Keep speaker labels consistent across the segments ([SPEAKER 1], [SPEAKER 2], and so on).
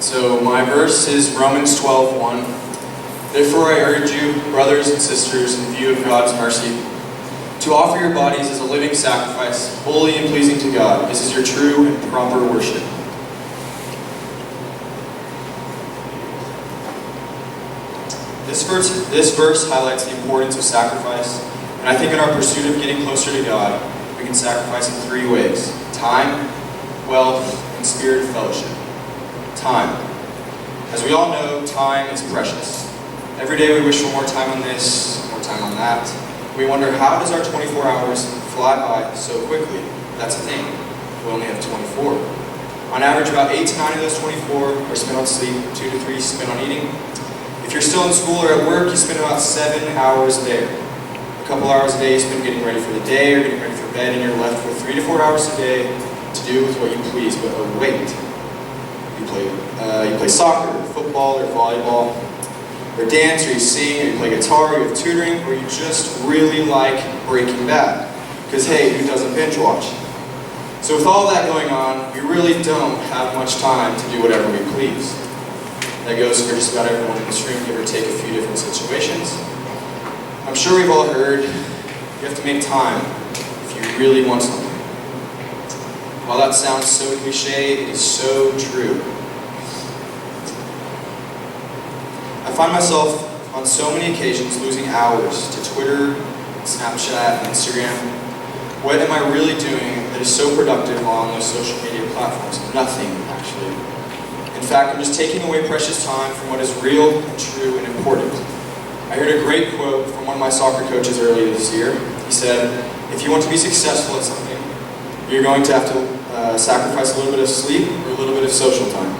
[SPEAKER 1] So my verse is Romans 12:1. Therefore I urge you, brothers and sisters, in view of God's mercy, to offer your bodies as a living sacrifice, holy and pleasing to God. This is your true and proper worship. This verse highlights the importance of sacrifice, and I think in our pursuit of getting closer to God, we can sacrifice in three ways: time, wealth, and spirit of fellowship. Time. As we all know, time is precious. Every day we wish for more time on this, more time on that. We wonder, how does our 24 hours fly by so quickly? That's the thing. We only have 24. On average, about 8 to 9 of those 24 are spent on sleep, 2 to 3 spent on eating. If you're still in school or at work, you spend about 7 hours there. A couple hours a day you spend getting ready for the day or getting ready for bed, and you're left with 3 to 4 hours a day to do with what you please. But oh wait, you play soccer, or football, or volleyball, or dance, or you sing, or you play guitar, or you have tutoring, or you just really like Breaking Bad. Because hey, who doesn't binge watch? So with all that going on, we really don't have much time to do whatever we please. That goes for just about everyone in this room, give or take a few different situations. I'm sure we've all heard, you have to make time if you really want something. While that sounds so cliche, it is so true. I find myself on so many occasions losing hours to Twitter, Snapchat, and Instagram. What am I really doing that is so productive on those social media platforms? Nothing, actually. In fact, I'm just taking away precious time from what is real and true and important. I heard a great quote from one of my soccer coaches earlier this year. He said, if you want to be successful at something, you're going to have to sacrifice a little bit of sleep or a little bit of social time.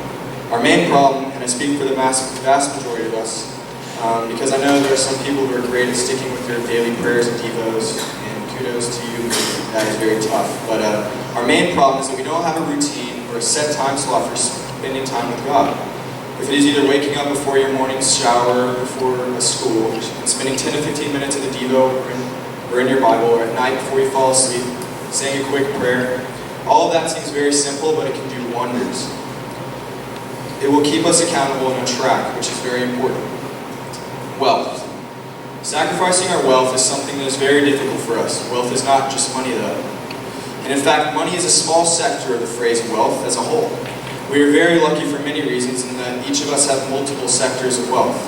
[SPEAKER 1] Our main problem, and I speak for the vast majority of us, because I know there are some people who are great at sticking with their daily prayers and devos, and kudos to you, that is very tough. But our main problem is that we don't have a routine or a set time slot for spending time with God. If it is either waking up before your morning shower, before a school, and spending 10 to 15 minutes in the devo or in your Bible, or at night before you fall asleep, saying a quick prayer, all of that seems very simple, but it can do wonders. It will keep us accountable and on track, which is very important. Wealth. Sacrificing our wealth is something that is very difficult for us. Wealth is not just money, though. And in fact, money is a small sector of the phrase wealth as a whole. We are very lucky for many reasons in that each of us have multiple sectors of wealth.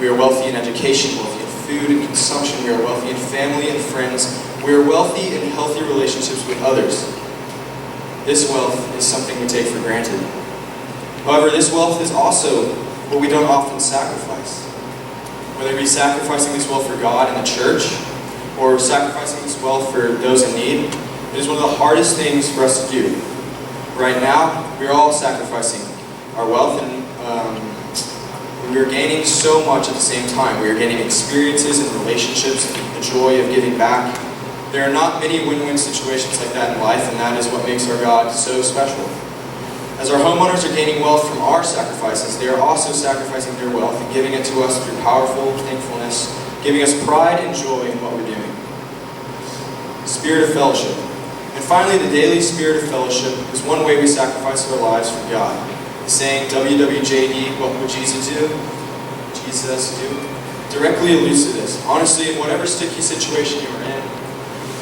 [SPEAKER 1] We are wealthy in education, wealthy in food and consumption. We are wealthy in family and friends. We are wealthy in healthy relationships with others. This wealth is something we take for granted. However, this wealth is also what we don't often sacrifice. Whether it be sacrificing this wealth for God in the church, or sacrificing this wealth for those in need, it is one of the hardest things for us to do. Right now, we are all sacrificing our wealth, and we are gaining so much at the same time. We are gaining experiences and relationships, the joy of giving back. There are not many win-win situations like that in life, and that is what makes our God so special. As our homeowners are gaining wealth from our sacrifices, they are also sacrificing their wealth and giving it to us through powerful thankfulness, giving us pride and joy in what we're doing. Spirit of fellowship. And finally, the daily spirit of fellowship is one way we sacrifice our lives for God. The saying, WWJD, what would Jesus do? Directly alludes to this. Honestly, in whatever sticky situation you are in,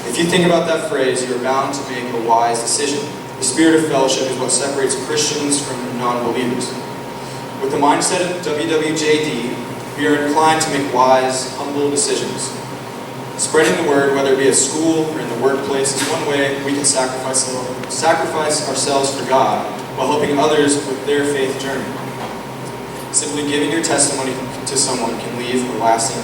[SPEAKER 1] if you think about that phrase, you are bound to make a wise decision. The spirit of fellowship is what separates Christians from non-believers. With the mindset of WWJD, we are inclined to make wise, humble decisions. Spreading the word, whether it be at school or in the workplace, is one way we can sacrifice ourselves for God while helping others with their faith journey. Simply giving your testimony to someone can leave a lasting